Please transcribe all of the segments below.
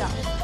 चर्चा।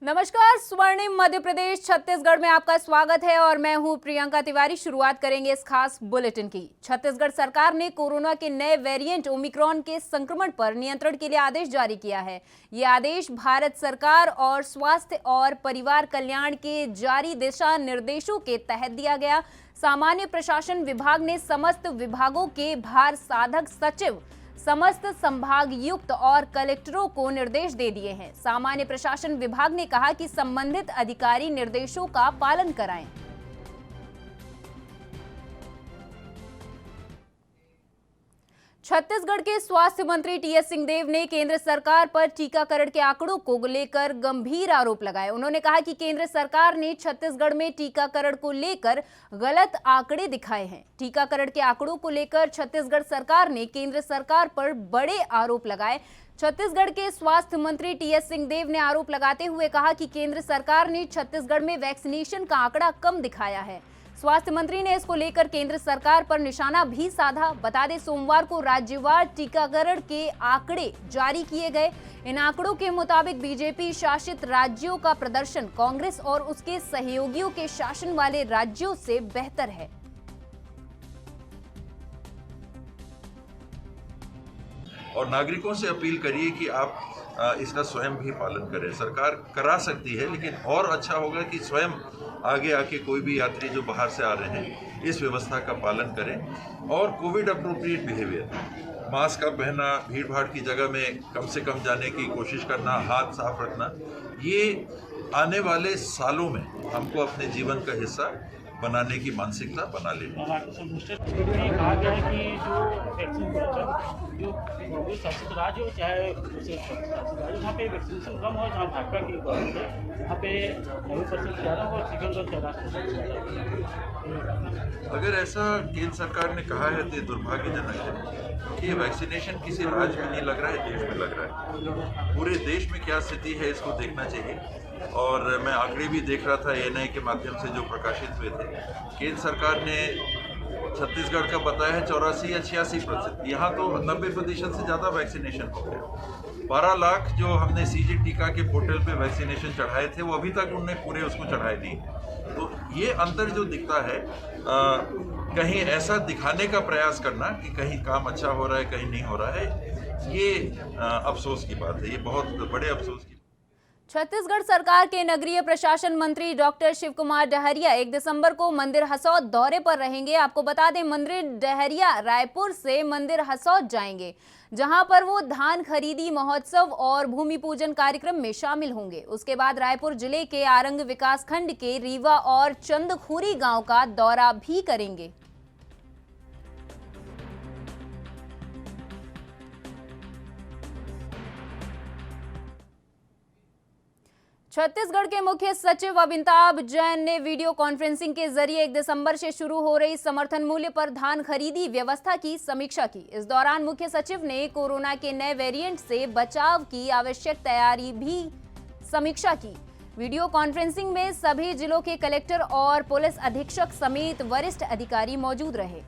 नमस्कार, स्वर्णिम मध्य प्रदेश छत्तीसगढ़ में आपका स्वागत है और मैं हूं प्रियंका तिवारी। शुरुआत करेंगे इस खास बुलेटिन की। छत्तीसगढ़ सरकार ने कोरोना के नए वेरिएंट ओमिक्रॉन के संक्रमण पर नियंत्रण के लिए आदेश जारी किया है। ये आदेश भारत सरकार और स्वास्थ्य और परिवार कल्याण के जारी दिशा निर्देशों के तहत दिया गया। सामान्य प्रशासन विभाग ने समस्त विभागों के भार साधक सचिव, समस्त संभागायुक्त और कलेक्टरों को निर्देश दे दिए हैं। सामान्य प्रशासन विभाग ने कहा कि संबंधित अधिकारी निर्देशों का पालन कराएं। छत्तीसगढ़ के स्वास्थ्य मंत्री टीएस सिंहदेव ने केंद्र सरकार पर टीकाकरण के आंकड़ों को लेकर गंभीर आरोप लगाए। उन्होंने कहा कि केंद्र सरकार ने छत्तीसगढ़ में टीकाकरण को लेकर गलत आंकड़े दिखाए हैं। टीकाकरण के आंकड़ों को लेकर छत्तीसगढ़ सरकार ने केंद्र सरकार पर बड़े आरोप लगाए। छत्तीसगढ़ के स्वास्थ्य मंत्री टीएस सिंहदेव ने आरोप लगाते हुए कहा कि केंद्र सरकार ने छत्तीसगढ़ में वैक्सीनेशन का आंकड़ा कम दिखाया है। स्वास्थ्य मंत्री ने इसको लेकर केंद्र सरकार पर निशाना भी साधा। बता दें, सोमवार को राज्यवार टीकाकरण के आंकड़े जारी किए गए। इन आंकड़ों के मुताबिक बीजेपी शासित राज्यों का प्रदर्शन कांग्रेस और उसके सहयोगियों के शासन वाले राज्यों से बेहतर है। और नागरिकों से अपील करिए कि आप इसका स्वयं भी पालन करें। सरकार करा सकती है, लेकिन और अच्छा होगा कि स्वयं आगे आके कोई भी यात्री जो बाहर से आ रहे हैं इस व्यवस्था का पालन करें। और कोविड अप्रोप्रिएट बिहेवियर, मास्क का पहनना, भीड़ भाड़ की जगह में कम से कम जाने की कोशिश करना, हाथ साफ रखना, ये आने वाले सालों में हमको अपने जीवन का हिस्सा बनाने की मानसिकता बना लेनी। कहा गया है कि जो वैक्सीन प्रोडक्शन जो शासित राज्य हो चाहे जहाँ पे वैक्सीनेशन कम हो, जहाँ भाजपा की गवर्नमेंट है वहाँ पे 90% ज़्यादा हो और सेकंड 14%। अगर ऐसा केंद्र सरकार ने कहा है तो दुर्भाग्यजनक है कि वैक्सीनेशन किसी राज्य में नहीं लग रहा है, देश में लग रहा है। पूरे देश में क्या स्थिति है इसको देखना चाहिए। और मैं आंकड़े भी देख रहा था एएनआई के माध्यम से जो प्रकाशित हुए थे। केंद्र सरकार ने छत्तीसगढ़ का बताया है 84 या 86%, यहाँ तो 90% से ज़्यादा वैक्सीनेशन हो गया। 12 लाख जो हमने सीजी टीका के पोर्टल पे वैक्सीनेशन चढ़ाए थे, वो अभी तक उन्होंने पूरे उसको चढ़ाए नहीं। तो ये अंतर जो दिखता है, कहीं ऐसा दिखाने का प्रयास करना कि कहीं काम अच्छा हो रहा है, कहीं नहीं हो रहा है, ये अफसोस की बात है। ये बहुत बड़े अफसोस की। छत्तीसगढ़ सरकार के नगरीय प्रशासन मंत्री डॉक्टर शिव कुमार डहरिया 1 दिसंबर को मंदिर हसौद दौरे पर रहेंगे। आपको बता दें, मंत्री डहरिया रायपुर से मंदिर हसौद जाएंगे, जहां पर वो धान खरीदी महोत्सव और भूमि पूजन कार्यक्रम में शामिल होंगे। उसके बाद रायपुर जिले के आरंग विकासखंड के रीवा और चंदखुरी गांव का दौरा भी करेंगे। छत्तीसगढ़ के मुख्य सचिव अमिताभ जैन ने वीडियो कॉन्फ्रेंसिंग के जरिए 1 दिसंबर से शुरू हो रही समर्थन मूल्य पर धान खरीदी व्यवस्था की समीक्षा की। इस दौरान मुख्य सचिव ने कोरोना के नए वेरिएंट से बचाव की आवश्यक तैयारी भी समीक्षा की। वीडियो कॉन्फ्रेंसिंग में सभी जिलों के कलेक्टर और पुलिस अधीक्षक समेत वरिष्ठ अधिकारी मौजूद रहे।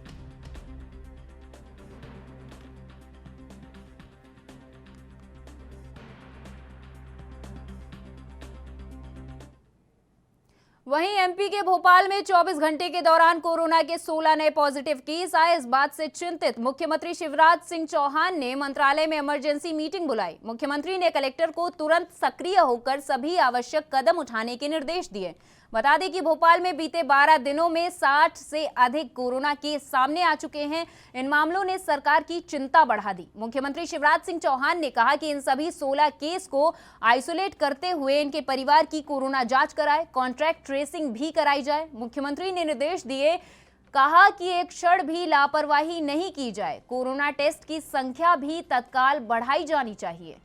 वहीं एमपी के भोपाल में 24 घंटे के दौरान कोरोना के 16 नए पॉजिटिव केस आए। इस बात से चिंतित मुख्यमंत्री शिवराज सिंह चौहान ने मंत्रालय में इमरजेंसी मीटिंग बुलाई। मुख्यमंत्री ने कलेक्टर को तुरंत सक्रिय होकर सभी आवश्यक कदम उठाने के निर्देश दिए। बता दें कि भोपाल में बीते 12 दिनों में 60 से अधिक कोरोना केस सामने आ चुके हैं। इन मामलों ने सरकार की चिंता बढ़ा दी। मुख्यमंत्री शिवराज सिंह चौहान ने कहा कि इन सभी 16 केस को आइसोलेट करते हुए इनके परिवार की कोरोना जांच कराए, कॉन्ट्रैक्ट ट्रेसिंग भी कराई जाए। मुख्यमंत्री ने निर्देश दिए, कहा कि एक क्षण भी लापरवाही नहीं की जाए। कोरोना टेस्ट की संख्या भी तत्काल बढ़ाई जानी चाहिए।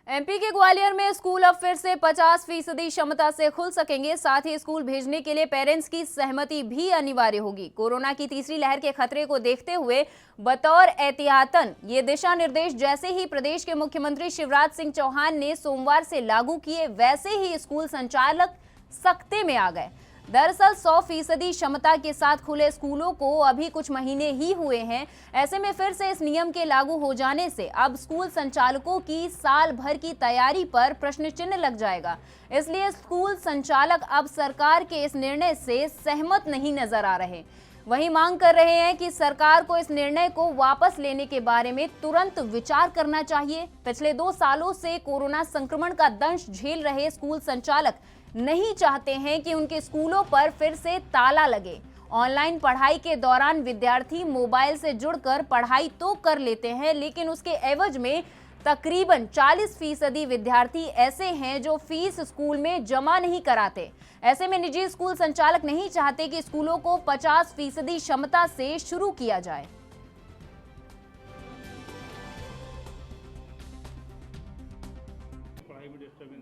एमपी के ग्वालियर में स्कूल अब फिर से 50% क्षमता से खुल सकेंगे। साथ ही स्कूल भेजने के लिए पेरेंट्स की सहमति भी अनिवार्य होगी। कोरोना की तीसरी लहर के खतरे को देखते हुए बतौर एहतियातन ये दिशा निर्देश जैसे ही प्रदेश के मुख्यमंत्री शिवराज सिंह चौहान ने सोमवार से लागू किए, वैसे ही स्कूल संचालक सख्ते में आ गए। दरअसल 100% क्षमता के साथ खुले स्कूलों को अभी कुछ महीने ही हुए हैं। ऐसे में फिर से इस नियम के लागू हो जाने से अब स्कूल संचालकों की साल भर की तैयारी पर प्रश्न चिन्ह लग जाएगा। इसलिए स्कूल संचालक अब सरकार के इस निर्णय से सहमत नहीं नजर आ रहे। वहीं मांग कर रहे हैं कि सरकार को इस निर्णय को वापस लेने के बारे में तुरंत विचार करना चाहिए। पिछले 2 सालों से कोरोना संक्रमण का दंश झेल रहे स्कूल संचालक नहीं चाहते हैं कि उनके स्कूलों पर फिर से ताला लगे। ऑनलाइन पढ़ाई के दौरान विद्यार्थी मोबाइल से जुड़कर पढ़ाई तो कर लेते हैं, लेकिन उसके एवज में तकरीबन 40% विद्यार्थी ऐसे हैं जो फीस स्कूल में जमा नहीं कराते। ऐसे में निजी स्कूल संचालक नहीं चाहते कि स्कूलों को 50% क्षमता से शुरू किया जाए।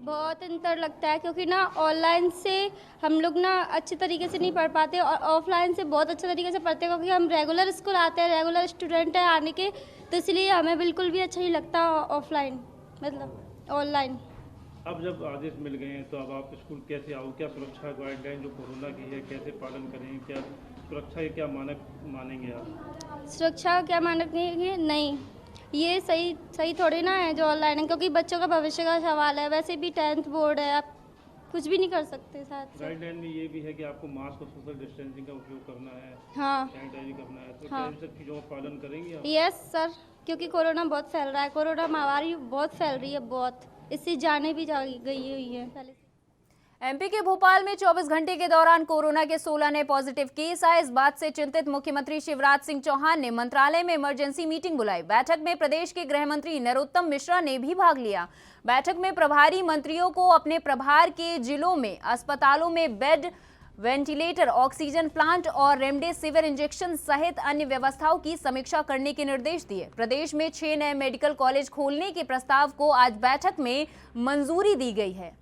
बहुत अंतर लगता है क्योंकि ना ऑनलाइन से हम लोग ना अच्छे तरीके से नहीं पढ़ पाते और ऑफलाइन से बहुत अच्छे तरीके से पढ़ते हैं, क्योंकि हम रेगुलर स्कूल आते हैं, रेगुलर स्टूडेंट है आने के, तो इसलिए हमें बिल्कुल भी अच्छा नहीं लगता ऑफलाइन मतलब ऑनलाइन। अब जब आदेश मिल गए हैं तो अब आप स्कूल कैसे आओ, क्या सुरक्षा गाइडलाइन जो कोरोना की है कैसे पालन करेंगे, क्या सुरक्षा के क्या मानक मानेंगे आप? सुरक्षा क्या मानक नहीं, ये सही थोड़ी ना है जो ऑनलाइन है, क्योंकि बच्चों का भविष्य का सवाल है। वैसे भी 10th बोर्ड है, आप कुछ भी नहीं कर सकते। साथ गाइडलाइन में ये भी है कि आपको मास्क और सोशल डिस्टेंसिंग का उपयोग करना है, हाँ, सैनिटाइजिंग करना है, तो हाँ, इन सब चीज़ों का पालन करेंगे आप? यस सर, क्योंकि कोरोना बहुत फैल रहा है, कोरोना महामारी बहुत फैल रही है, बहुत, इससे जाने भी गई हुई है पहले से। एमपी के भोपाल में 24 घंटे के दौरान कोरोना के 16 नए पॉजिटिव केस आए। इस बात से चिंतित मुख्यमंत्री शिवराज सिंह चौहान ने मंत्रालय में इमरजेंसी मीटिंग बुलाई। बैठक में प्रदेश के गृह मंत्री नरोत्तम मिश्रा ने भी भाग लिया। बैठक में प्रभारी मंत्रियों को अपने प्रभार के जिलों में अस्पतालों में बेड, वेंटिलेटर, ऑक्सीजन प्लांट और रेमडेसिविर इंजेक्शन सहित अन्य व्यवस्थाओं की समीक्षा करने के निर्देश दिए। प्रदेश में 6 नए मेडिकल कॉलेज खोलने के प्रस्ताव को आज बैठक में मंजूरी दी गई है।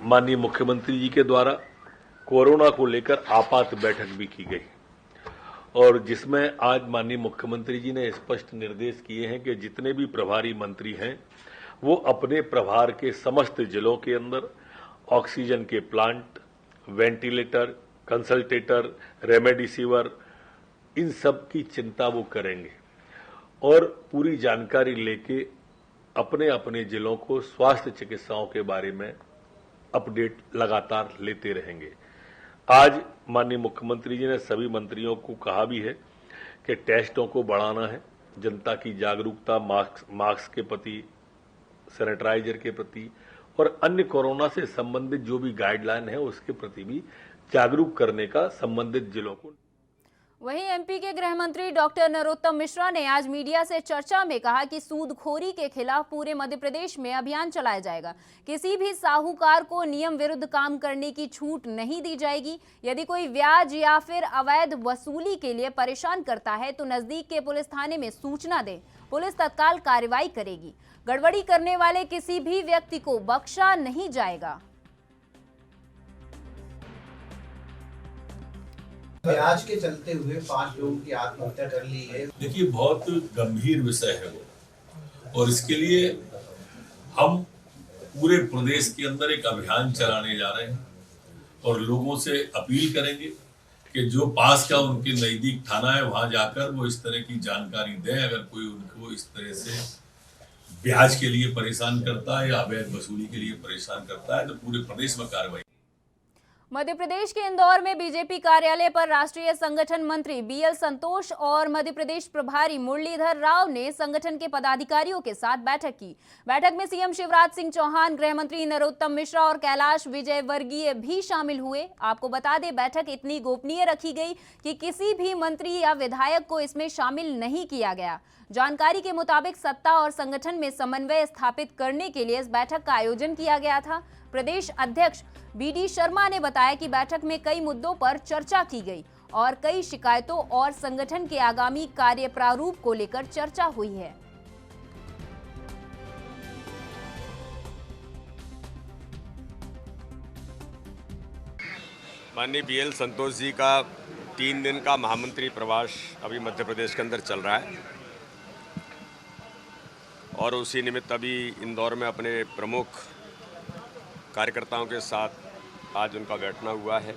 माननीय मुख्यमंत्री जी के द्वारा कोरोना को लेकर आपात बैठक भी की गई और जिसमें आज माननीय मुख्यमंत्री जी ने स्पष्ट निर्देश किए हैं कि जितने भी प्रभारी मंत्री हैं वो अपने प्रभार के समस्त जिलों के अंदर ऑक्सीजन के प्लांट, वेंटिलेटर, कंसल्टेटर, रेमडेसिविर, इन सब की चिंता वो करेंगे और पूरी जानकारी लेके अपने अपने जिलों को स्वास्थ्य चिकित्साओं के बारे में अपडेट लगातार लेते रहेंगे। आज माननीय मुख्यमंत्री जी ने सभी मंत्रियों को कहा भी है कि टेस्टों को बढ़ाना है, जनता की जागरूकता मास्क के प्रति, सैनिटाइजर के प्रति और अन्य कोरोना से संबंधित जो भी गाइडलाइन है उसके प्रति भी जागरूक करने का संबंधित जिलों को। वहीं एमपी के गृह मंत्री डॉक्टर नरोत्तम मिश्रा ने आज मीडिया से चर्चा में कहा कि सूदखोरी के खिलाफ पूरे मध्य प्रदेश में अभियान चलाया जाएगा। किसी भी साहूकार को नियम विरुद्ध काम करने की छूट नहीं दी जाएगी। यदि कोई ब्याज या फिर अवैध वसूली के लिए परेशान करता है तो नजदीक के पुलिस थाने में सूचना दें, पुलिस तत्काल कार्रवाई करेगी। गड़बड़ी करने वाले किसी भी व्यक्ति को बख्शा नहीं जाएगा। ब्याज के चलते हुए 5 लोगों की आत्महत्या कर ली है। देखिए, बहुत गंभीर विषय है वो और इसके लिए हम पूरे प्रदेश के अंदर एक अभियान चलाने जा रहे हैं और लोगों से अपील करेंगे कि जो पास का उनके नजदीक थाना है वहां जाकर वो इस तरह की जानकारी दें। अगर कोई उनको इस तरह से ब्याज के लिए परेशान करता है या अवैध वसूली के लिए परेशान करता है तो पूरे प्रदेश में कार्रवाई। मध्य प्रदेश के इंदौर में बीजेपी कार्यालय पर राष्ट्रीय संगठन मंत्री बीएल संतोष और मध्य प्रदेश प्रभारी मुरलीधर राव ने संगठन के पदाधिकारियों के साथ बैठक की। बैठक में सीएम शिवराज सिंह चौहान, गृह मंत्री नरोत्तम मिश्रा और कैलाश विजयवर्गीय भी शामिल हुए। आपको बता दें, बैठक इतनी गोपनीय रखी गई कि किसी भी मंत्री या विधायक को इसमें शामिल नहीं किया गया। जानकारी के मुताबिक सत्ता और संगठन में समन्वय स्थापित करने के लिए इस बैठक का आयोजन किया गया था। प्रदेश अध्यक्ष बीडी शर्मा ने बताया कि बैठक में कई मुद्दों पर चर्चा की गई और कई शिकायतों और संगठन के आगामी कार्य प्रारूप को लेकर चर्चा हुई है। माननीय BL संतोष जी का 3 दिन का महामंत्री प्रवास अभी मध्य प्रदेश के अंदर चल रहा है और उसी निमित्त अभी इंदौर में अपने प्रमुख कार्यकर्ताओं के साथ आज उनका बैठना हुआ है।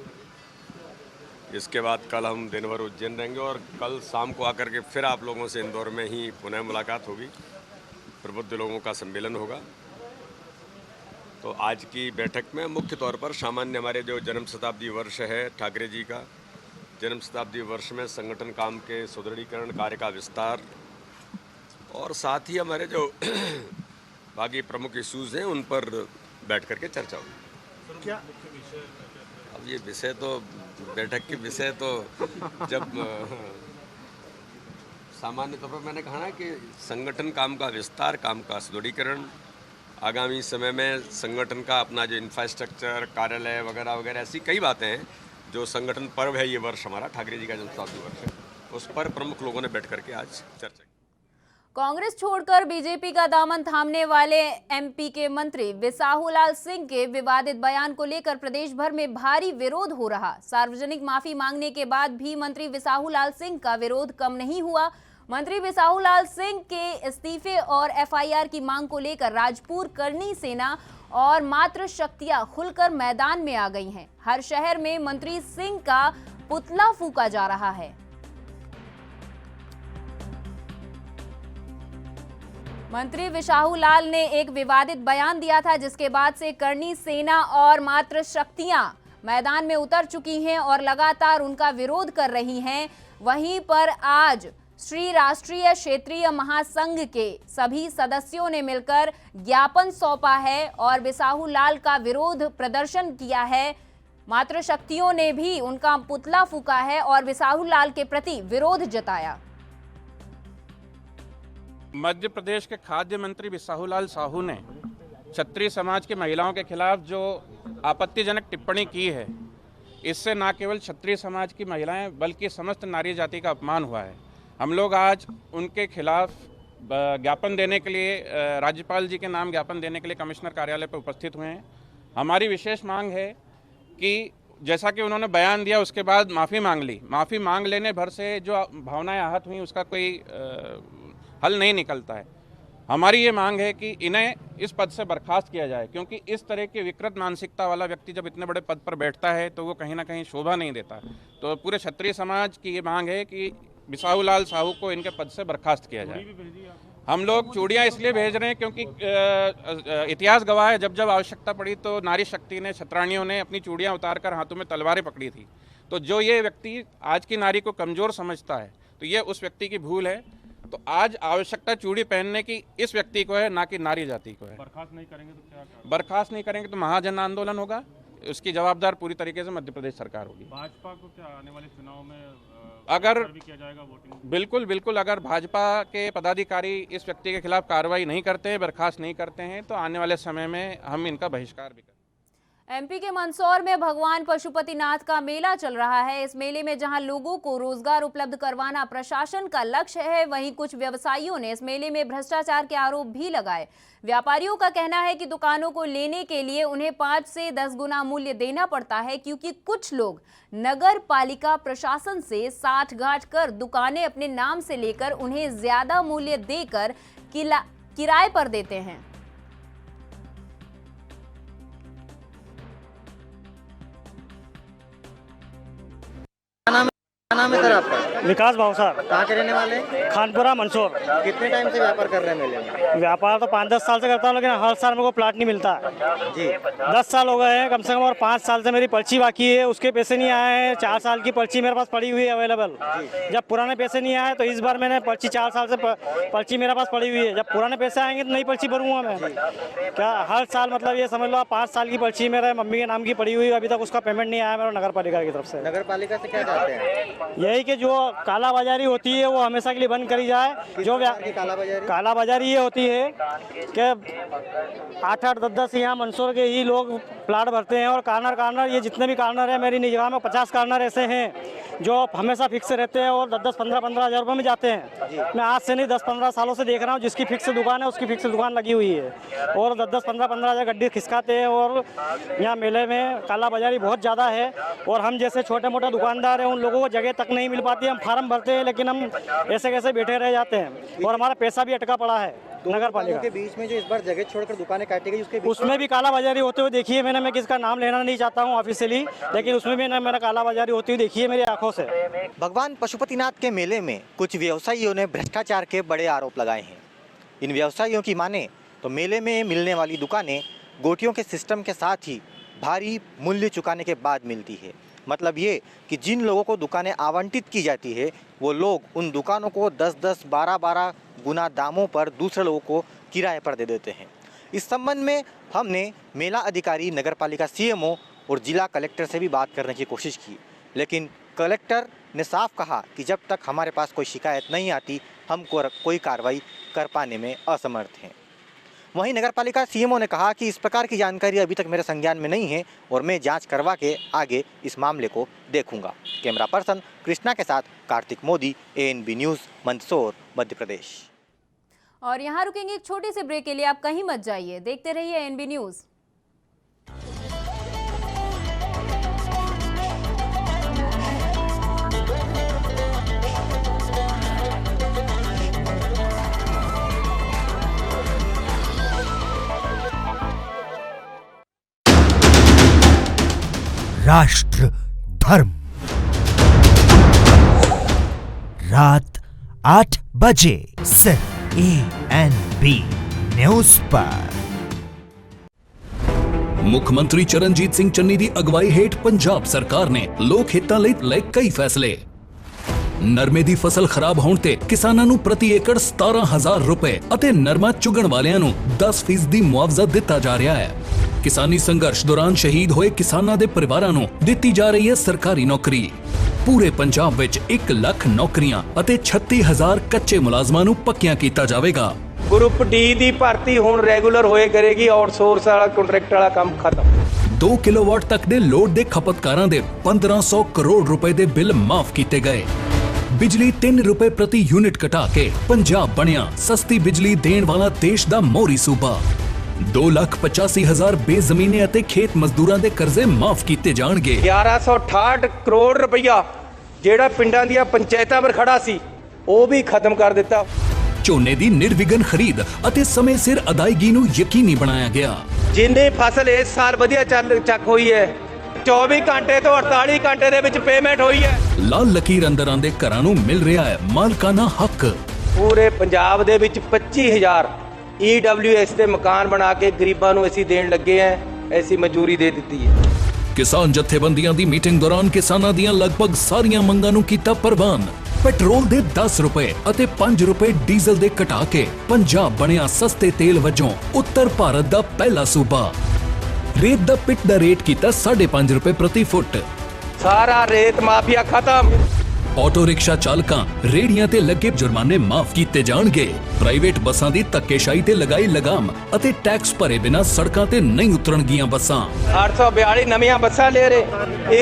इसके बाद कल हम दिन भर उज्जैन रहेंगे और कल शाम को आकर के फिर आप लोगों से इंदौर में ही पुनः मुलाकात होगी, प्रबुद्ध लोगों का सम्मेलन होगा। तो आज की बैठक में मुख्य तौर पर सामान्य हमारे जो जन्म शताब्दी वर्ष है ठाकरे जी का जन्म शताब्दी वर्ष में संगठन काम के सुदृढ़ीकरण कार्य का विस्तार और साथ ही हमारे जो बाकी प्रमुख इश्यूज हैं उन पर बैठ करके चर्चा होगी। क्या अब ये विषय तो बैठक के विषय तो जब सामान्य तौर पर मैंने कहा ना कि संगठन काम का विस्तार, काम का सुदृढ़ीकरण, आगामी समय में संगठन का अपना जो इंफ्रास्ट्रक्चर, कार्यालय वगैरह वगैरह ऐसी कई बातें हैं जो संगठन पर्व है ये वर्ष हमारा ठाकरे जी का जन्म शताब्दी वर्ष है, उस पर प्रमुख लोगों ने बैठ करके आज चर्चा की। कांग्रेस छोड़कर बीजेपी का दामन थामने वाले MP के मंत्री बिसाहूलाल सिंह के विवादित बयान को लेकर प्रदेश भर में भारी विरोध हो रहा। सार्वजनिक माफी मांगने के बाद भी मंत्री बिसाहूलाल सिंह का विरोध कम नहीं हुआ। मंत्री बिसाहूलाल सिंह के इस्तीफे और FIR की मांग को लेकर राजपुर, करनी सेना और मातृ शक्तियां खुलकर मैदान में आ गई हैं। हर शहर में मंत्री सिंह का पुतला फूंका जा रहा है। मंत्री बिसाहूलाल ने एक विवादित बयान दिया था जिसके बाद से करनी सेना और मातृ शक्तियां मैदान में उतर चुकी हैं और लगातार उनका विरोध कर रही हैं। वहीं पर आज श्री राष्ट्रीय क्षेत्रीय महासंघ के सभी सदस्यों ने मिलकर ज्ञापन सौंपा है और बिसाहूलाल का विरोध प्रदर्शन किया है। मातृशक्तियों ने भी उनका पुतला फूंका है और बिसाहूलाल के प्रति विरोध जताया। मध्य प्रदेश के खाद्य मंत्री बिसाहूलाल साहू ने क्षत्रिय समाज की महिलाओं के खिलाफ जो आपत्तिजनक टिप्पणी की है, इससे न केवल क्षत्रिय समाज की महिलाएं बल्कि समस्त नारी जाति का अपमान हुआ है। हम लोग आज उनके खिलाफ ज्ञापन देने के लिए राज्यपाल जी के नाम ज्ञापन देने के लिए कमिश्नर कार्यालय पर उपस्थित हुए हैं। हमारी विशेष मांग है कि जैसा कि उन्होंने बयान दिया उसके बाद माफ़ी मांग ली, माफ़ी मांग लेने भर से जो भावनाएं आहत हुई उसका कोई हल नहीं निकलता है। हमारी ये मांग है कि इन्हें इस पद से बर्खास्त किया जाए, क्योंकि इस तरह की विकृत मानसिकता वाला व्यक्ति जब इतने बड़े पद पर बैठता है तो वो कहीं ना कहीं शोभा नहीं देता। तो पूरे क्षत्रिय समाज की ये मांग है कि बिसाहूलाल साहू को इनके पद से बर्खास्त किया जाए। हम लोग चूड़ियाँ इसलिए भेज रहे हैं क्योंकि इतिहास गवाह है, जब जब आवश्यकता पड़ी तो नारी शक्ति ने, क्षत्राणियों ने अपनी चूड़ियाँ उतारकर हाथों में तलवारें पकड़ी थी। तो जो ये व्यक्ति आज की नारी को कमज़ोर समझता है तो ये उस व्यक्ति की भूल है। तो आज आवश्यकता चूड़ी पहनने की इस व्यक्ति को है, ना कि नारी जाति को है। बर्खास्त नहीं करेंगे तो क्या? बर्खास्त नहीं करेंगे तो महाजन आंदोलन होगा, उसकी जवाबदार पूरी तरीके से मध्य प्रदेश सरकार होगी। भाजपा को क्या आने वाले चुनाव में अगर भी किया जाएगा वोटिंग? बिल्कुल अगर भाजपा के पदाधिकारी इस व्यक्ति के खिलाफ कार्रवाई नहीं करते हैं, बर्खास्त नहीं करते हैं, तो आने वाले समय में हम इनका बहिष्कार भी करेंगे। MP के मंदसौर में भगवान पशुपतिनाथ का मेला चल रहा है। इस मेले में जहां लोगों को रोजगार उपलब्ध करवाना प्रशासन का लक्ष्य है, वहीं कुछ व्यवसायियों ने इस मेले में भ्रष्टाचार के आरोप भी लगाए। व्यापारियों का कहना है कि दुकानों को लेने के लिए उन्हें 5 से 10 गुना मूल्य देना पड़ता है, क्योंकि कुछ लोग नगर पालिका प्रशासन से साठगांठ कर दुकानें अपने नाम से लेकर उन्हें ज्यादा मूल्य देकर किराए पर देते हैं। नाम है सर आपका? विकास भाव सर। कहाँ के रहने वाले हैं? खानपुरा मंदसौर। कितने टाइम से व्यापार कर रहे हैं मेले में? व्यापार तो 5-10 साल से करता हूँ, लेकिन हर साल मेरे को प्लाट नहीं मिलता जी। 10 साल हो गए हैं कम से कम, और 5 साल से मेरी पर्ची बाकी है, उसके पैसे नहीं आए हैं। 4 साल की पर्ची मेरे पास पड़ी हुई है अवेलेबल। जब पुराने पैसे नहीं आए तो इस बार मैंने पर्ची 4 साल से पर्ची मेरे पास पड़ी हुई है। जब पुराने पैसे आएंगे तो नई पर्ची भरूंगा मैं। क्या हर साल मतलब ये समझ लो 5 साल की पर्ची मेरे मम्मी के नाम की पड़ी हुई है, अभी तक उसका पेमेंट नहीं आया मेरे नगर पालिका की तरफ से। नगर पालिका से क्या चाहते हैं? यही कि जो काला बाजारी होती है वो हमेशा के लिए बंद करी जाए। जो काला बाजारी ये होती है कि 8-8, 10-10 यहाँ मंदसौर के ही लोग प्लाट भरते हैं और कार्नर ये जितने भी कार्नर हैं, मेरी निगाह में 50 कार्नर ऐसे हैं जो हमेशा फिक्स रहते हैं और 10-10, 15-15 हज़ार रुपये में जाते हैं। मैं आज से नहीं 10-15 सालों से देख रहा हूँ, जिसकी फिक्स दुकान है उसकी फिक्स दुकान लगी हुई है और 10-10, 15-15 हज़ार गड्ढे खिसकाते हैं। और यहाँ मेले में काला बाजारी बहुत ज़्यादा है और हम जैसे छोटे मोटे दुकानदार हैं उन लोगों को जगह तक नहीं मिल पाती है। हम फार्म भरते हैं लेकिन हम ऐसे कैसे बैठे रह जाते हैं और हमारा पैसा भी अटका पड़ा है। नगर पालिका के बीच में जो इस बार जगह छोड़कर दुकानें काटी गई उसमें भी काला बाजारी होते हुए देखिए मैंने। मैं किसका नाम लेना नहीं चाहता हूँ ऑफिशियली, लेकिन उसमें भी मैंने काला बाजारी होती हुई देखी है मेरी आंखों से। भगवान पशुपतिनाथ के मेले में कुछ व्यवसायियों ने भ्रष्टाचार के बड़े आरोप लगाए हैं। इन व्यवसायियों की माने तो मेले में मिलने वाली दुकानें गोटियों के सिस्टम के साथ ही भारी मूल्य चुकाने के बाद मिलती है। मतलब ये कि जिन लोगों को दुकानें आवंटित की जाती है वो लोग उन दुकानों को 10-10, 12-12 गुना दामों पर दूसरे लोगों को किराए पर दे देते हैं। इस संबंध में हमने मेला अधिकारी, नगरपालिका सीएमओ और जिला कलेक्टर से भी बात करने की कोशिश की, लेकिन कलेक्टर ने साफ कहा कि जब तक हमारे पास कोई शिकायत नहीं आती हम कोई कार्रवाई कर पाने में असमर्थ हैं। वहीं नगरपालिका सीएमओ ने कहा कि इस प्रकार की जानकारी अभी तक मेरे संज्ञान में नहीं है और मैं जांच करवा के आगे इस मामले को देखूंगा। कैमरा पर्सन कृष्णा के साथ कार्तिक मोदी, ANB न्यूज़, मंदसौर, मध्य प्रदेश। और यहाँ रुकेंगे एक छोटे से ब्रेक के लिए, आप कहीं मत जाइए, देखते रहिए ANB न्यूज़। राष्ट्र धर्म रात 8 बजे सिर्फ ANB न्यूज़ पर। ਮੁੱਖ ਮੰਤਰੀ ਚਰਨਜੀਤ ਸਿੰਘ ਚੰਨੀ ਦੀ ਅਗਵਾਈ ਹੇਠ ਪੰਜਾਬ ਸਰਕਾਰ ਨੇ ਲੋਕ ਹਿੱਤਾਂ ਲਈ ਲਏ ਕਈ ਫੈਸਲੇ। ਨਰਮੇ ਦੀ ਫਸਲ ਖਰਾਬ ਹੋਣ ਤੇ ਕਿਸਾਨਾਂ ਨੂੰ ਪ੍ਰਤੀ ਏਕੜ 17,000 ਰੁਪਏ ਅਤੇ ਨਰਮਾ ਚੁਗਣ ਵਾਲਿਆਂ ਨੂੰ 10% ਦੀ ਮੁਆਵਜ਼ਾ ਦਿੱਤਾ ਜਾ ਰਿਹਾ ਹੈ। ਕਿਸਾਨੀ ਸੰਘਰਸ਼ ਦੌਰਾਨ ਸ਼ਹੀਦ ਹੋਏ ਕਿਸਾਨਾਂ ਦੇ ਪਰਿਵਾਰਾਂ ਨੂੰ ਦਿੱਤੀ ਜਾ ਰਹੀ ਹੈ ਸਰਕਾਰੀ ਨੌਕਰੀ। ਪੂਰੇ ਪੰਜਾਬ ਵਿੱਚ 1 ਲੱਖ ਨੌਕਰੀਆਂ ਅਤੇ 36,000 ਕੱਚੇ ਮੁਲਾਜ਼ਮਾਂ ਨੂੰ ਪੱਕਿਆਂ ਕੀਤਾ ਜਾਵੇਗਾ। ग्रुप डी ਦੀ ਭਰਤੀ ਹੁਣ ਰੈਗੂਲਰ ਹੋਏ ਕਰੇਗੀ, ਆਊਟਸੋਰਸ ਵਾਲਾ ਕੰਟਰੈਕਟ ਵਾਲਾ ਕੰਮ ਖਤਮ। 2 ਕਿਲੋਵਾਟ ਤੱਕ ਦੇ ਲੋਡ ਦੇ ਖਪਤਕਾਰਾਂ ਦੇ 1500 ਕਰੋੜ ਰੁਪਏ ਦੇ ਬਿੱਲ ਮਾਫ ਕੀਤੇ ਗਏ। ਬਿਜਲੀ 3 ਰੁਪਏ ਪ੍ਰਤੀ ਯੂਨਿਟ ਘਟਾ ਕੇ ਪੰਜਾਬ ਬਣਿਆ ਸਸਤੀ ਬਿਜਲੀ ਦੇਣ ਵਾਲਾ ਦੇਸ਼ ਦਾ ਮੋਹਰੀ ਸੂਬਾ। 2,85,000 ਬੇਜ਼ਮੀਨੇ ਅਤੇ ਖੇਤ ਮਜ਼ਦੂਰਾਂ ਦੇ ਕਰਜ਼ੇ ਮਾਫ ਕੀਤੇ ਜਾਣਗੇ। 1168 ਕਰੋੜ ਰੁਪਈਆ ਜਿਹੜਾ ਪਿੰਡਾਂ ਦੀਆਂ ਪੰਚਾਇਤਾਂ ਪਰ ਖੜਾ ਸੀ ਉਹ ਵੀ ਖਤਮ ਕਰ ਦਿੱਤਾ। ਝੋਨੇ ਦੀ ਨਿਰਵਿਘਨ ਖਰੀਦ ਅਤੇ ਸਮੇਂ ਸਿਰ ਅਦਾਇਗੀ ਨੂੰ ਯਕੀਨੀ ਬਣਾਇਆ ਗਿਆ। ਜਿੰਨੇ ਫਸਲ ਇਸ ਸਾਲ ਵਧੀਆ ਚੱਕ ਹੋਈ ਹੈ 24 ਘੰਟੇ ਤੋਂ 48 ਘੰਟੇ ਦੇ ਵਿੱਚ ਪੇਮੈਂਟ ਹੋਈ ਹੈ। ਲਾਲ ਲਕੀਰ ਅੰਦਰ ਆਂਦੇ ਘਰਾਂ ਨੂੰ ਮਿਲ ਰਿਹਾ ਹੈ ਮਾਲਕਾਨਾ ਹੱਕ। ਪੂਰੇ ਪੰਜਾਬ ਦੇ ਵਿੱਚ 25,000 EWS ਦੇ ਮਕਾਨ ਬਣਾ ਕੇ ਗਰੀਬਾਂ ਨੂੰ ਅਸੀਂ ਦੇਣ ਲੱਗੇ ਹਾਂ। ਐਸੀ ਮਨਜ਼ੂਰੀ ਦੇ ਦਿੱਤੀ ਹੈ। ਕਿਸਾਨ ਜਥੇਬੰਦੀਆਂ ਦੀ ਮੀਟਿੰਗ ਦੌਰਾਨ ਕਿਸਾਨਾਂ ਦੀਆਂ ਲਗਭਗ ਸਾਰੀਆਂ ਮੰਗਾਂ ਨੂੰ ਕੀਤਾ ਪ੍ਰਵਾਨ। ਪੈਟਰੋਲ ਦੇ 10 ਰੁਪਏ ਅਤੇ 5 ਰੁਪਏ ਡੀਜ਼ਲ ਦੇ ਘਟਾ ਕੇ ਪੰਜਾਬ ਬਣਿਆ ਸਸਤੇ ਤੇਲ ਵਜੋਂ ਉੱਤਰ ਭਾਰਤ ਦਾ ਪਹਿਲਾ ਸੂਬਾ। ਰੇਤ ਦਾ ਪਿੱਟ ਦਾ ਰੇਟ ਕੀਤਾ 5.5 ਰੁਪਏ ਪ੍ਰਤੀ ਫੁੱਟ। ਸਾਰਾ ਰੇਤ ਮਾਫੀਆ ਖਤਮ। ਆਟੋ ਰਿਕਸ਼ਾ ਚਾਲਕਾਂ ਰੇੜੀਆਂ ਤੇ ਲੱਗੇ ਜੁਰਮਾਨੇ ਮਾਫ ਕੀਤੇ ਜਾਣਗੇ। ਪ੍ਰਾਈਵੇਟ ਬੱਸਾਂ ਦੀ ਧੱਕੇਸ਼ਾਹੀ ਤੇ ਲਗਾਈ ਲਗਾਮ ਅਤੇ ਟੈਕਸ ਭਰੇ ਬਿਨਾਂ ਸੜਕਾਂ ਤੇ ਨਹੀਂ ਉਤਰਨਗੀਆਂ ਬੱਸਾਂ। 842 ਨਵੀਆਂ ਬੱਸਾਂ ਲੈ ਰਹੇ,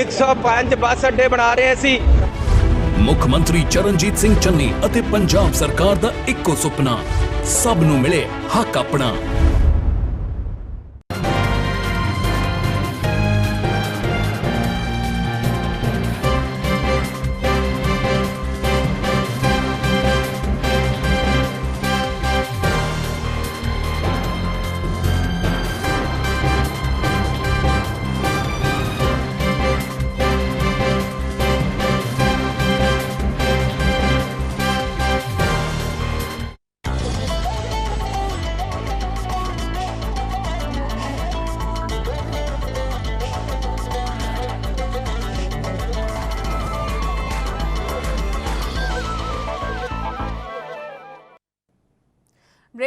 105 ਬੱਸ ਅੱਡੇ ਬਣਾ ਰਹੇ ਅਸੀਂ। ਮੁੱਖ ਮੰਤਰੀ ਚਰਨਜੀਤ ਸਿੰਘ ਚੰਨੀ ਅਤੇ ਪੰਜਾਬ ਸਰਕਾਰ ਦਾ ਇੱਕੋ ਸੁਪਨਾ, ਸਭ ਨੂੰ ਮਿਲੇ ਹੱਕ ਆਪਣਾ।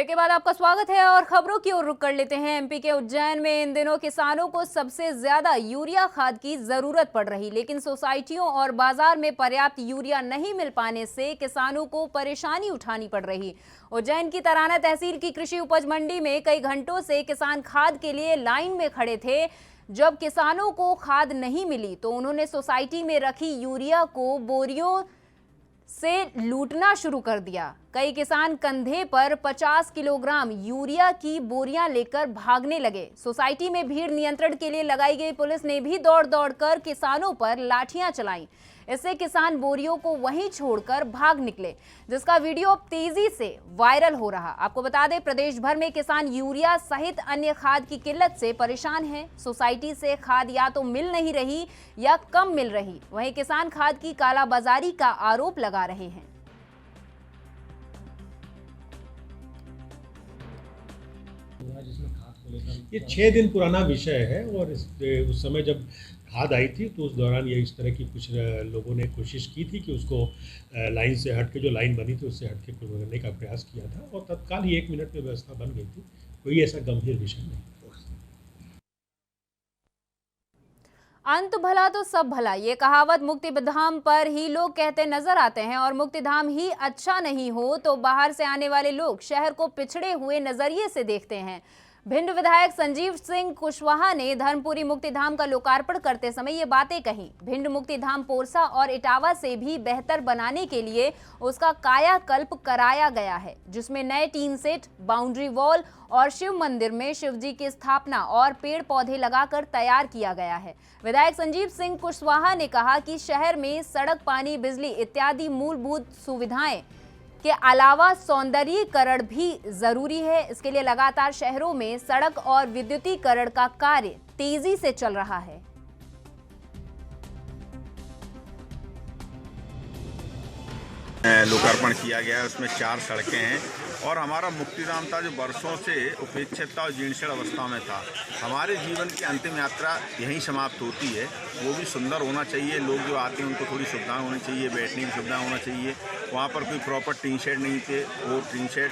ब्रेक के बाद आपका स्वागत है और खबरों की ओर रुख कर लेते हैं। एमपी के उज्जैन में इन दिनों किसानों को सबसे ज्यादा यूरिया खाद की जरूरत पड़ रही, लेकिन सोसाइटियों और बाजार में पर्याप्त यूरिया नहीं मिल पाने से किसानों को परेशानी उठानी पड़ रही। उज्जैन की तराना तहसील की कृषि उपज मंडी में कई घंटों से किसान खाद के लिए लाइन में खड़े थे। जब किसानों को खाद नहीं मिली तो उन्होंने सोसाइटी में रखी यूरिया को बोरियों से लूटना शुरू कर दिया। कई किसान कंधे पर 50 किलोग्राम यूरिया की बोरियां लेकर भागने लगे। सोसाइटी में भीड़ नियंत्रण के लिए लगाई गई पुलिस ने भी दौड़ दौड़ कर किसानों पर लाठियां चलाईं। इससे किसान बोरियों को वहीं छोड़कर भाग निकले, जिसका वीडियो तेजी से वायरल हो रहा। आपको बता दें, प्रदेश भर में किसान यूरिया सहित अन्य खाद की किल्लत से परेशान हैं। सोसाइटी से खाद या तो मिल नहीं रही या कम मिल रही। वहीं किसान खाद की कालाबाजारी का आरोप लगा रहे हैं। ये 6 दिन पुराना विषय है और उस समय जब खाद आई थी तो उस दौरान ये इस तरह की कुछ लोगों ने कोशिश की थी कि उसको लाइन से हट के, जो लाइन बनी थी उससे हट के करने का प्रयास किया था और तत्काल ही 1 मिनट में व्यवस्था बन गई थी। कोई ऐसा गंभीर विषय नहीं। अंत भला तो सब भला, ये कहावत मुक्तिधाम पर ही लोग कहते नजर आते हैं और मुक्तिधाम ही अच्छा नहीं हो तो बाहर से आने वाले लोग शहर को पिछड़े हुए नजरिए से देखते हैं। भिंड विधायक संजीव सिंह कुशवाहा ने धर्मपुरी मुक्तिधाम का लोकार्पण करते समय ये बातें कही। भिंड मुक्तिधाम पोरसा और इटावा से भी बेहतर बनाने के लिए उसका कायाकल्प कराया गया है, जिसमें नए टीन सेट, बाउंड्री वॉल और शिव मंदिर में शिवजी की स्थापना और पेड़ पौधे लगाकर तैयार किया गया है। विधायक संजीव सिंह कुशवाहा ने कहा कि शहर में सड़क, पानी, बिजली इत्यादि मूलभूत सुविधाएं के अलावा सौंदर्यीकरण भी जरूरी है। इसके लिए लगातार शहरों में सड़क और विद्युतीकरण का कार्य तेजी से चल रहा है। लोकार्पण किया गया है, उसमें 4 सड़कें हैं और हमारा मुक्तिधाम था जो वर्षों से उपेक्षित था और जीर्ण अवस्था में था। हमारे जीवन की अंतिम यात्रा यहीं समाप्त होती है। वो भी सुंदर होना चाहिए। लोग जो आते हैं उनको थोड़ी सुविधाएं होनी चाहिए, बैठने की सुविधा होना चाहिए। वहाँ पर कोई प्रॉपर टीन शेड नहीं थे। वो टीन शेड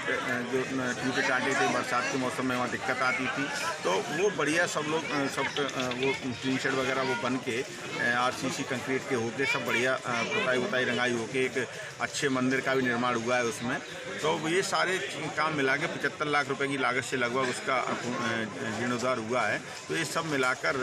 जो टूटे टाटे थे, बरसात के मौसम में वहाँ दिक्कत आती थी। तो वो बढ़िया सब वो टीन शेड वगैरह वो बन के RCC कंक्रीट के होके सब बढ़िया पुताई रंगाई होके एक अच्छे मंदिर का भी निर्माण हुआ है उसमें। तो ये सारे काम मिला के 75 लाख रुपए की लागत से लगभग उसका जीर्णोद्धार हुआ है। तो ये सब मिलाकर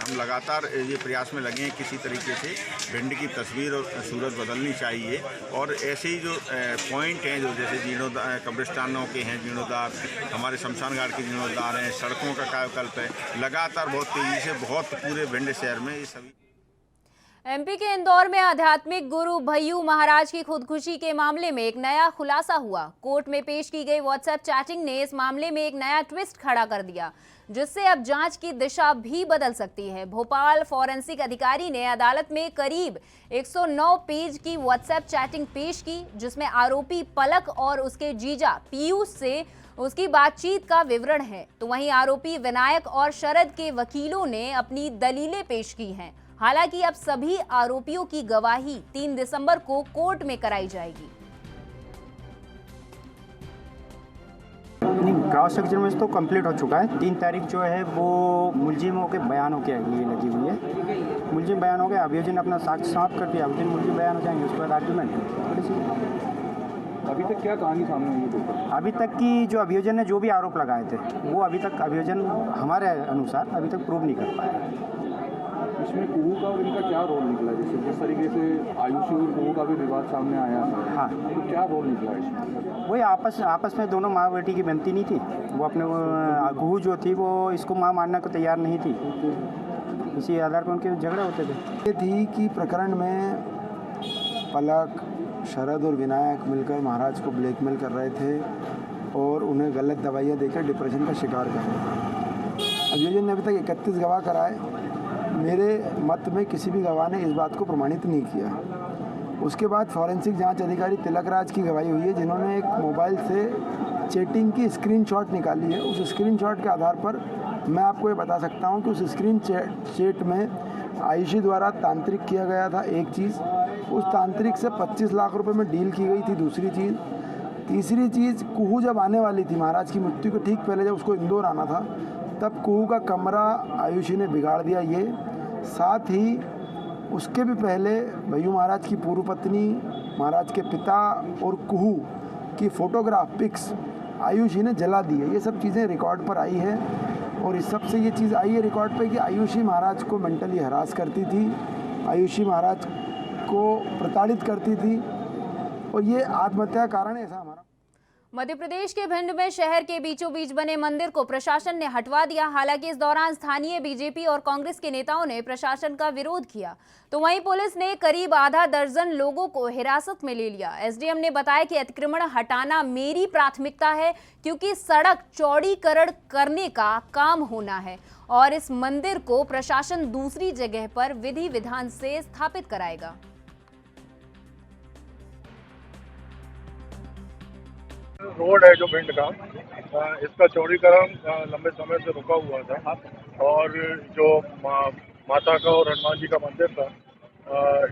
हम लगातार ये प्रयास में लगे हैं किसी तरीके से भिंड की तस्वीर और सूरत बदलनी चाहिए। और ऐसे ही जो पॉइंट हैं, जो जैसे जीर्णोद्धार कब्रिस्तानों के हैं जीर्णोद्धार, हमारे शमशान घाट के जीर्णोद्धार हैं, सड़कों का कायाकल्प है, लगातार बहुत तेज़ी से बहुत पूरे भिंड शहर में ये सभी। एमपी के इंदौर में आध्यात्मिक गुरु भय्यू महाराज की खुदकुशी के मामले में एक नया खुलासा हुआ। कोर्ट में पेश की गई व्हाट्सएप चैटिंग ने इस मामले में एक नया ट्विस्ट खड़ा कर दिया, जिससे अब जांच की दिशा भी बदल सकती है। भोपाल फॉरेंसिक अधिकारी ने अदालत में करीब 109 पेज की व्हाट्सएप चैटिंग पेश की, जिसमें आरोपी पलक और उसके जीजा पीयूष से उसकी बातचीत का विवरण है। तो वहीं आरोपी विनायक और शरद के वकीलों ने अपनी दलीलें पेश की हैं। हालांकि अब सभी आरोपियों की गवाही 3 दिसंबर को कोर्ट में कराई जाएगी। क्रॉस एग्जामिनेशन तो कंप्लीट हो चुका है। 3 तारीख जो है वो मुलजिमों के बयानों के लिए लगी हुई है। मुलजिम बयान हो गया, अभियोजन अपना साक्ष्य समाप्त कर दिया, अभियोजन मुलजिम बयान हो जाएंगे, उसके बाद आर्गुमेंट। अभी तक क्या कहानी सामने आई है? अभी तक की जो अभियोजन ने जो भी आरोप लगाए थे वो अभी तक अभियोजन हमारे अनुसार अभी तक प्रूव नहीं कर पाया। इसमें कुहू का और इनका क्या रोल निकला? जैसे जिस तरीके से आयुषी और कुहू का भी विवाद सामने आया, हाँ, तो क्या रोल निकला इसमें? वही आपस में दोनों माँ बेटी की बनती नहीं थी। वो अपने कुहू जो थी वो इसको माँ मानने को तैयार नहीं थी, इसी आधार पर उनके झगड़े होते थे। ये थी कि प्रकरण में पलक, शरद और विनायक मिलकर महाराज को ब्लैकमेल कर रहे थे और उन्हें गलत दवाइयाँ देकर डिप्रेशन का शिकार कर रहे थे। अभियोजन ने अभी तक 31 गवाह कराए। मेरे मत में किसी भी गवाह ने इस बात को प्रमाणित नहीं किया। उसके बाद फॉरेंसिक जांच अधिकारी तिलक राज की गवाही हुई है, जिन्होंने एक मोबाइल से चैटिंग की स्क्रीनशॉट निकाली है। उस स्क्रीनशॉट के आधार पर मैं आपको ये बता सकता हूँ कि उस स्क्रीन चैट में आयुषी द्वारा तांत्रिक किया गया था एक चीज़, उस तांत्रिक से 25 लाख रुपए में डील की गई थी दूसरी चीज़। तीसरी चीज़, कुहू जब आने वाली थी महाराज की मृत्यु के ठीक पहले, जब उसको इंदौर आना था, तब कुहू का कमरा आयुषी ने बिगाड़ दिया। ये साथ ही उसके भी पहले भैयू महाराज की पूर्व पत्नी, महाराज के पिता और कुहू की फोटोग्राफ पिक्स आयुषी ने जला दी है। ये सब चीज़ें रिकॉर्ड पर आई है और इस सब से ये चीज़ आई है रिकॉर्ड पे कि आयुषी महाराज को मेंटली हरास करती थी, आयुषी महाराज को प्रताड़ित करती थी और ये आत्महत्या का कारण है, ऐसा हमारा। मध्य प्रदेश के भिंड में शहर के बीचों बीच बने मंदिर को प्रशासन ने हटवा दिया। हालांकि इस दौरान स्थानीय बीजेपी और कांग्रेस के नेताओं ने प्रशासन का विरोध किया, तो वहीं पुलिस ने करीब आधा दर्जन लोगों को हिरासत में ले लिया। एसडीएम ने बताया कि अतिक्रमण हटाना मेरी प्राथमिकता है, क्योंकि सड़क चौड़ीकरण करने का काम होना है और इस मंदिर को प्रशासन दूसरी जगह पर विधि विधान से स्थापित कराएगा। रोड है जो भिंड का, इसका चौड़ीकरण लंबे समय से रुका हुआ था और जो माता का और हनुमान जी का मंदिर था,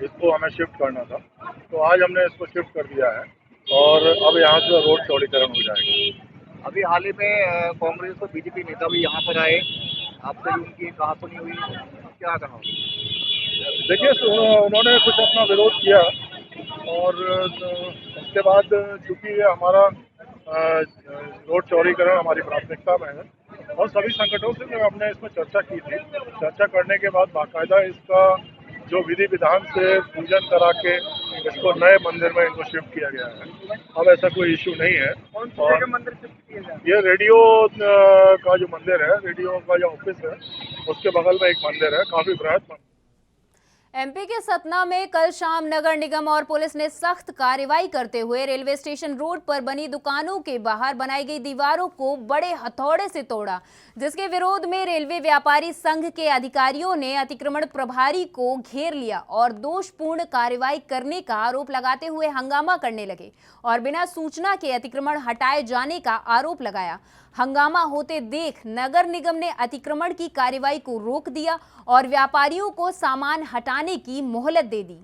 इसको हमें शिफ्ट करना था, तो आज हमने इसको शिफ्ट कर दिया है और अब यहाँ से रोड चौड़ीकरण हो जाएगा। अभी हाल ही में कांग्रेस और बीजेपी नेता भी यहाँ पर आए, आपसे भी उनकी कहा सुनी हुई, क्या कहा? देखिए, उन्होंने कुछ अपना विरोध किया और उसके बाद चूँकि हमारा रोड चौड़ीकरण हमारी प्राथमिकता में है और सभी संगठनों से जो हमने इसमें चर्चा की थी, चर्चा करने के बाद बाकायदा इसका जो विधि विधान से पूजन करा के इसको नए मंदिर में इनको शिफ्ट किया गया है। अब ऐसा कोई इशू नहीं है। और मंदिर शिफ्ट किया गया? ये रेडियो का जो मंदिर है, रेडियो का जो ऑफिस है, उसके बगल में एक मंदिर है, काफी बृहद मंदिर। एमपी के सतना में कल शाम नगर निगम और पुलिस ने सख्त कार्रवाई करते हुए रेलवे स्टेशन रोड पर बनी दुकानों के बाहर बनाई गई दीवारों को बड़े हथौड़े से तोड़ा, जिसके विरोध में रेलवे व्यापारी संघ के अधिकारियों ने अतिक्रमण प्रभारी को घेर लिया और दोषपूर्ण कार्रवाई करने का आरोप लगाते हुए हंगामा करने लगे और बिना सूचना के अतिक्रमण हटाए जाने का आरोप लगाया। हंगामा होते देख नगर निगम ने अतिक्रमण की कार्रवाई को रोक दिया और व्यापारियों को सामान हटाने की मोहलत दे दी।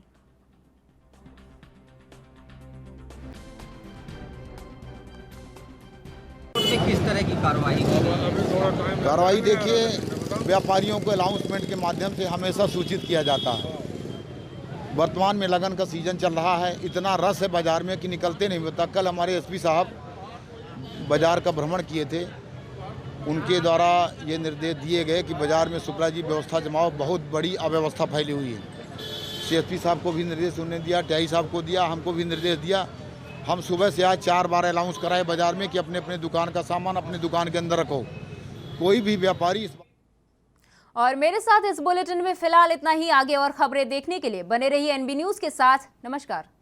किस तरह की कार्रवाई? देखिए, व्यापारियों को अनाउंसमेंट के माध्यम से हमेशा सूचित किया जाता है। वर्तमान में लगन का सीजन चल रहा है, इतना रस है बाजार में कि निकलते नहीं होता। कल हमारे एसपी साहब बाजार का भ्रमण किए थे, उनके द्वारा ये निर्देश दिए गए कि बाजार में सुपराजी व्यवस्था जमाओ, बहुत बड़ी अव्यवस्था फैली हुई है। सीएसपी साहब को भी निर्देश उन्होंने दिया, टीआई साहब को दिया, हमको भी निर्देश दिया। हम सुबह से आज 4 बार अनाउंस कराए बाजार में कि अपने अपने दुकान का सामान अपने दुकान के अंदर रखो, कोई भी व्यापारी। और मेरे साथ इस बुलेटिन में फिलहाल इतना ही। आगे और खबरें देखने के लिए बने रहिए एनबी न्यूज़ के साथ। नमस्कार।